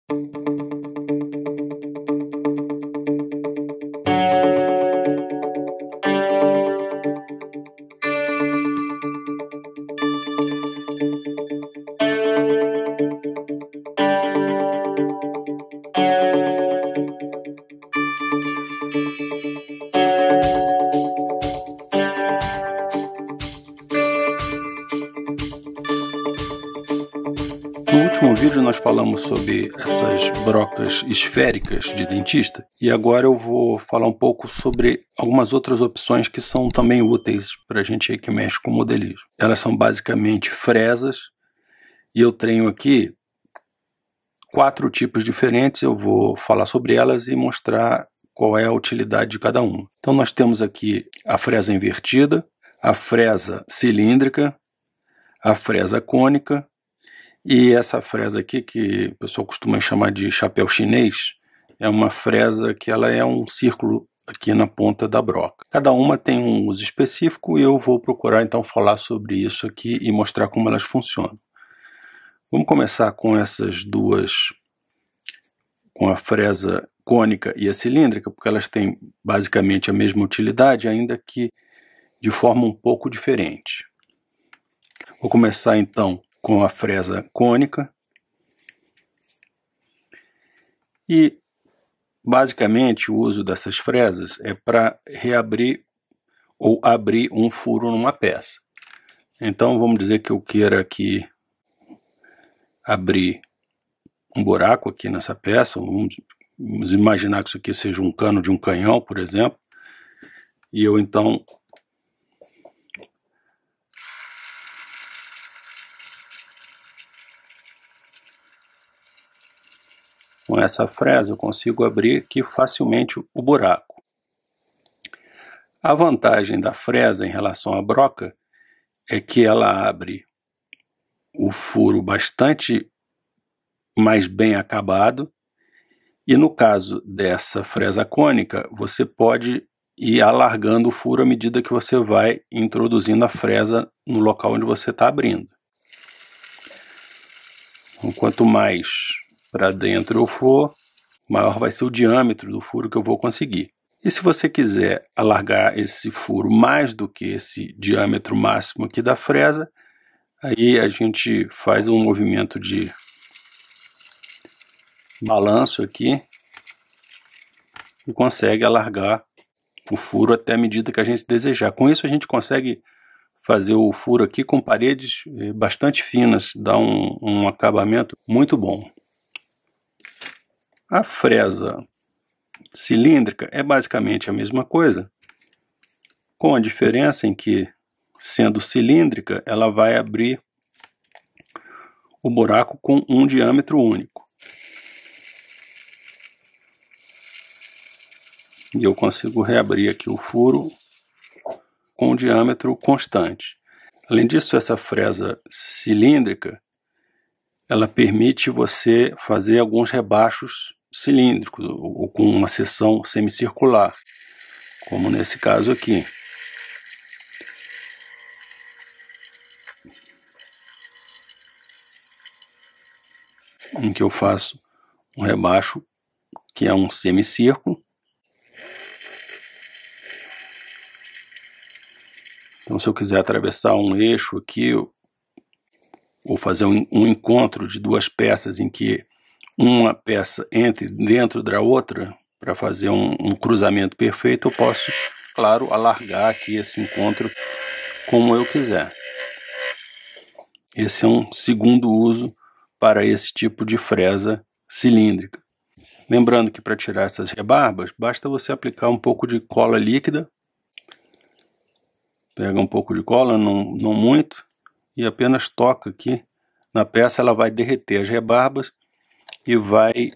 No último vídeo nós falamos sobre essas brocas esféricas de dentista e agora eu vou falar um pouco sobre algumas outras opções que são também úteis para a gente aí que mexe com modelismo. Elas são basicamente fresas e eu tenho aqui 4 tipos diferentes, eu vou falar sobre elas e mostrar qual é a utilidade de cada uma. Então nós temos aqui a fresa invertida, a fresa cilíndrica, a fresa cônica, e essa fresa aqui, que o pessoal costuma chamar de chapéu chinês, é uma fresa que ela é um círculo aqui na ponta da broca. Cada uma tem um uso específico e eu vou procurar então falar sobre isso aqui e mostrar como elas funcionam. Vamos começar com essas duas, com a fresa cônica e a cilíndrica, porque elas têm basicamente a mesma utilidade, ainda que de forma um pouco diferente. Vou começar então com a fresa cônica e basicamente o uso dessas fresas é para reabrir ou abrir um furo numa peça. Então vamos dizer que eu queira aqui abrir um buraco aqui nessa peça, vamos imaginar que isso aqui seja um cano de um canhão, por exemplo, e eu então com essa fresa eu consigo abrir aqui facilmente o buraco. A vantagem da fresa em relação à broca é que ela abre o furo bastante mais bem acabado e no caso dessa fresa cônica você pode ir alargando o furo à medida que você vai introduzindo a fresa no local onde você está abrindo. Então, quanto mais para dentro eu for, maior vai ser o diâmetro do furo que eu vou conseguir. E se você quiser alargar esse furo mais do que esse diâmetro máximo aqui da fresa, aí a gente faz um movimento de balanço aqui e consegue alargar o furo até a medida que a gente desejar. Com isso a gente consegue fazer o furo aqui com paredes bastante finas, dá um acabamento muito bom. A fresa cilíndrica é basicamente a mesma coisa, com a diferença em que, sendo cilíndrica, ela vai abrir o buraco com um diâmetro único. E eu consigo reabrir aqui o furo com um diâmetro constante. Além disso, essa fresa cilíndrica, ela permite você fazer alguns rebaixos cilíndricos ou com uma seção semicircular, como nesse caso aqui. Em que eu faço um rebaixo que é um semicírculo. Então se eu quiser atravessar um eixo aqui, ou fazer um encontro de duas peças em que uma peça entre dentro da outra para fazer um cruzamento perfeito, eu posso, claro, alargar aqui esse encontro como eu quiser. Esse é um segundo uso para esse tipo de fresa cilíndrica. Lembrando que para tirar essas rebarbas, basta você aplicar um pouco de cola líquida. Pega um pouco de cola, não muito, e apenas toca aqui na peça, ela vai derreter as rebarbas e vai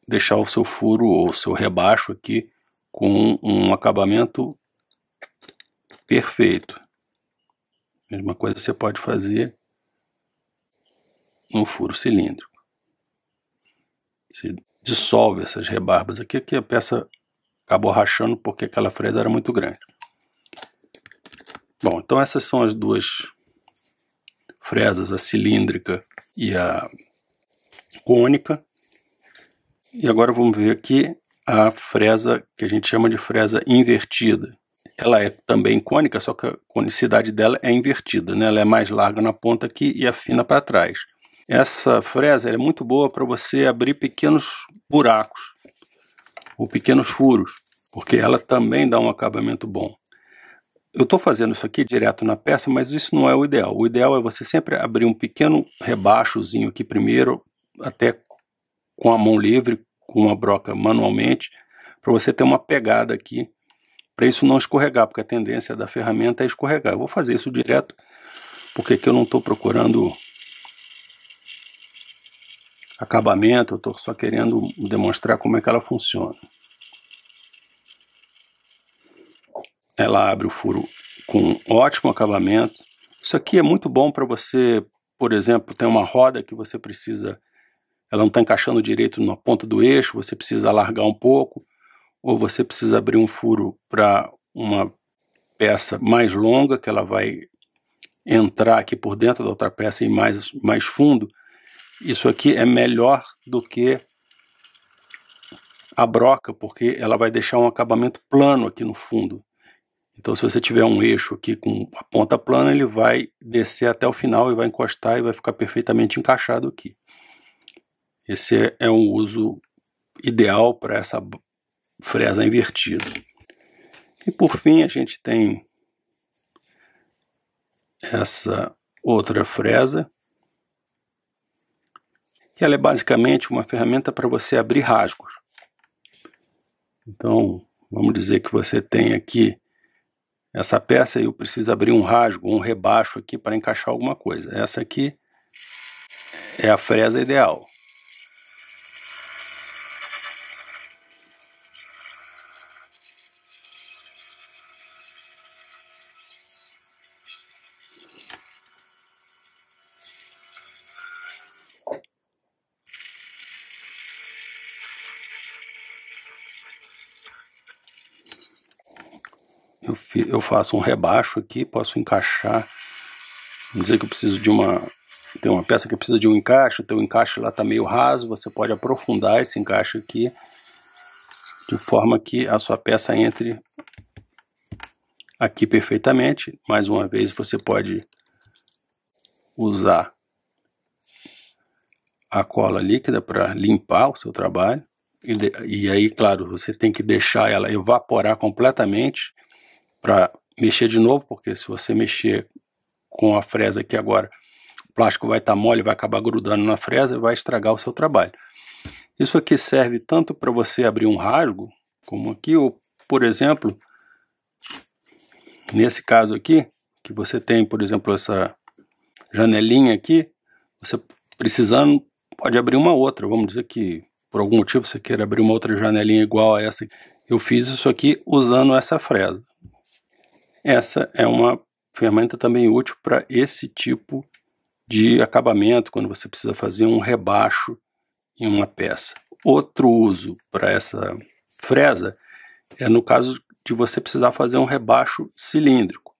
deixar o seu furo ou o seu rebaixo aqui com um acabamento perfeito. Mesma coisa você pode fazer no furo cilíndrico. Você dissolve essas rebarbas aqui, a peça acabou rachando porque aquela fresa era muito grande. Bom, então essas são as duas fresas, a cilíndrica e a cônica. E agora vamos ver aqui a fresa que a gente chama de fresa invertida. Ela é também cônica, só que a conicidade dela é invertida, né? Ela é mais larga na ponta aqui e afina para trás. Essa fresa é muito boa para você abrir pequenos buracos ou pequenos furos, porque ela também dá um acabamento bom. Eu estou fazendo isso aqui direto na peça, mas isso não é o ideal. O ideal é você sempre abrir um pequeno rebaixozinho aqui primeiro, até com a mão livre, com uma broca manualmente, para você ter uma pegada aqui, para isso não escorregar, porque a tendência da ferramenta é escorregar. Eu vou fazer isso direto, porque aqui eu não estou procurando acabamento, eu estou só querendo demonstrar como é que ela funciona. Ela abre o furo com ótimo acabamento. Isso aqui é muito bom para você, por exemplo, tem uma roda que você precisa, ela não está encaixando direito na ponta do eixo, você precisa alargar um pouco, ou você precisa abrir um furo para uma peça mais longa, que ela vai entrar aqui por dentro da outra peça e mais fundo. Isso aqui é melhor do que a broca, porque ela vai deixar um acabamento plano aqui no fundo. Então, se você tiver um eixo aqui com a ponta plana, ele vai descer até o final e vai encostar e vai ficar perfeitamente encaixado aqui. Esse é um uso ideal para essa fresa invertida. E por fim, a gente tem essa outra fresa, que ela é basicamente uma ferramenta para você abrir rasgos. Então, vamos dizer que você tem aqui essa peça e eu preciso abrir um rasgo, um rebaixo aqui para encaixar alguma coisa. Essa aqui é a fresa ideal. Eu faço um rebaixo aqui, posso encaixar. Vamos dizer que eu preciso de tem uma peça que precisa de um encaixe, o teu encaixe lá está meio raso, você pode aprofundar esse encaixe aqui, de forma que a sua peça entre aqui perfeitamente. Mais uma vez, você pode usar a cola líquida para limpar o seu trabalho. E aí, claro, você tem que deixar ela evaporar completamente para mexer de novo, porque se você mexer com a fresa aqui agora, o plástico vai estar mole, vai acabar grudando na fresa e vai estragar o seu trabalho. Isso aqui serve tanto para você abrir um rasgo, como aqui, ou, por exemplo, nesse caso aqui, que você tem, por exemplo, essa janelinha aqui, você precisando, pode abrir uma outra. Vamos dizer que, por algum motivo, você queira abrir uma outra janelinha igual a essa. Eu fiz isso aqui usando essa fresa. Essa é uma ferramenta também útil para esse tipo de acabamento, quando você precisa fazer um rebaixo em uma peça. Outro uso para essa fresa é no caso de você precisar fazer um rebaixo cilíndrico.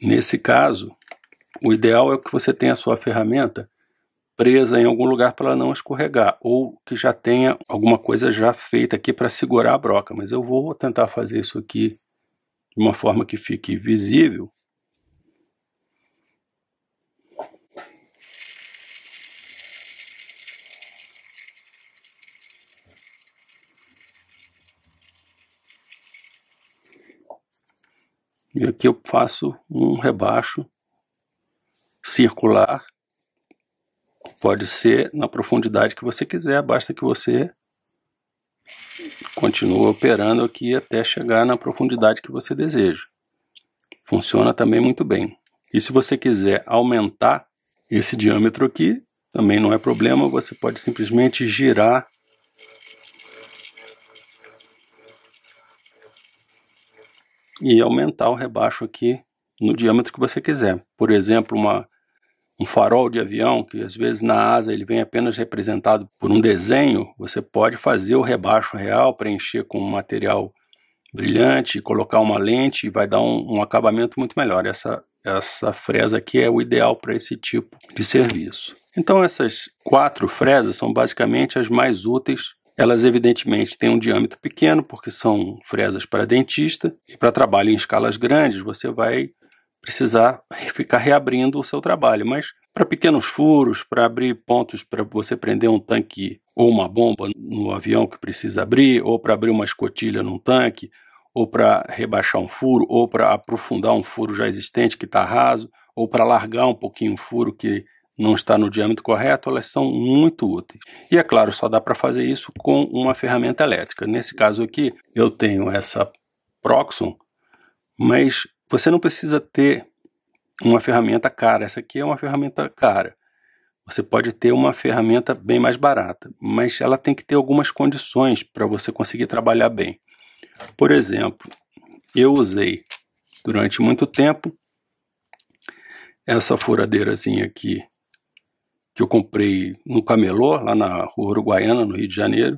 Nesse caso, o ideal é que você tenha a sua ferramenta presa em algum lugar para ela não escorregar, ou que já tenha alguma coisa já feita aqui para segurar a broca. Mas eu vou tentar fazer isso aqui de uma forma que fique visível. E aqui eu faço um rebaixo circular. Pode ser na profundidade que você quiser, basta que você continue operando aqui até chegar na profundidade que você deseja. Funciona também muito bem. E se você quiser aumentar esse diâmetro aqui, também não é problema, você pode simplesmente girar e aumentar o rebaixo aqui no diâmetro que você quiser. Por exemplo, um farol de avião, que às vezes na asa ele vem apenas representado por um desenho, você pode fazer o rebaixo real, preencher com um material brilhante, colocar uma lente e vai dar um acabamento muito melhor. Essa fresa aqui é o ideal para esse tipo de serviço. Então essas 4 fresas são basicamente as mais úteis. Elas evidentemente têm um diâmetro pequeno, porque são fresas para dentista, e para trabalho em escalas grandes você vai precisar ficar reabrindo o seu trabalho, mas para pequenos furos, para abrir pontos para você prender um tanque ou uma bomba no avião que precisa abrir, ou para abrir uma escotilha num tanque, ou para rebaixar um furo, ou para aprofundar um furo já existente que está raso, ou para largar um pouquinho um furo que não está no diâmetro correto, elas são muito úteis. E é claro, só dá para fazer isso com uma ferramenta elétrica. Nesse caso aqui, eu tenho essa Proxxon, mas você não precisa ter uma ferramenta cara. Essa aqui é uma ferramenta cara. Você pode ter uma ferramenta bem mais barata, mas ela tem que ter algumas condições para você conseguir trabalhar bem. Por exemplo, eu usei durante muito tempo essa furadeirazinha aqui, que eu comprei no Camelô, lá na Rua Uruguaiana, no Rio de Janeiro,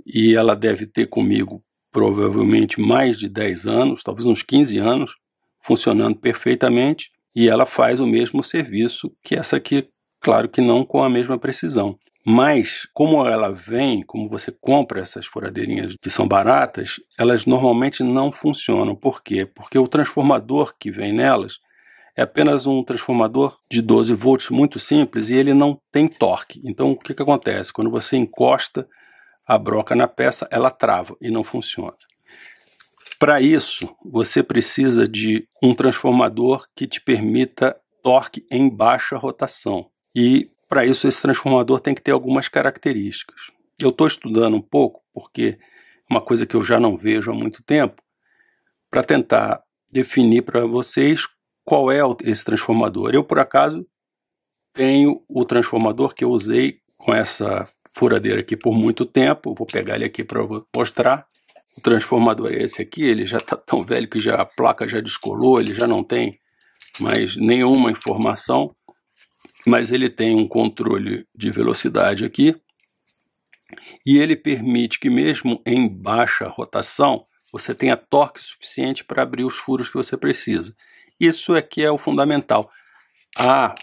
e ela deve ter comigo provavelmente mais de 10 anos, talvez uns 15 anos, funcionando perfeitamente, e ela faz o mesmo serviço que essa aqui, claro que não com a mesma precisão. Mas, como ela vem, como você compra essas furadeirinhas que são baratas, elas normalmente não funcionam. Por quê? Porque o transformador que vem nelas é apenas um transformador de 12 volts muito simples e ele não tem torque. Então, o que acontece? Quando você encosta a broca na peça, ela trava e não funciona. Para isso, você precisa de um transformador que te permita torque em baixa rotação. E para isso, esse transformador tem que ter algumas características. Eu estou estudando um pouco, porque é uma coisa que eu já não vejo há muito tempo, para tentar definir para vocês qual é esse transformador. Eu, por acaso, tenho o transformador que eu usei com essa furadeira aqui por muito tempo. Vou pegar ele aqui para mostrar. O transformador é esse aqui, ele já está tão velho que a placa já descolou, ele já não tem mais nenhuma informação, mas ele tem um controle de velocidade aqui, e ele permite que mesmo em baixa rotação, você tenha torque suficiente para abrir os furos que você precisa. Isso é que é o fundamental. A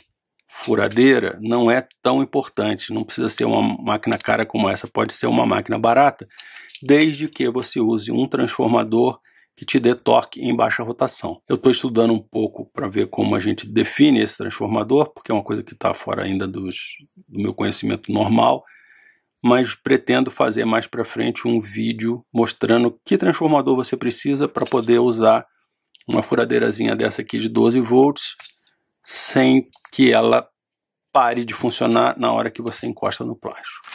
furadeira não é tão importante, não precisa ser uma máquina cara como essa, pode ser uma máquina barata, desde que você use um transformador que te dê torque em baixa rotação. Eu estou estudando um pouco para ver como a gente define esse transformador, porque é uma coisa que está fora ainda do meu conhecimento normal, mas pretendo fazer mais para frente um vídeo mostrando que transformador você precisa para poder usar uma furadeirazinha dessa aqui de 12 volts sem que ela pare de funcionar na hora que você encosta no plástico.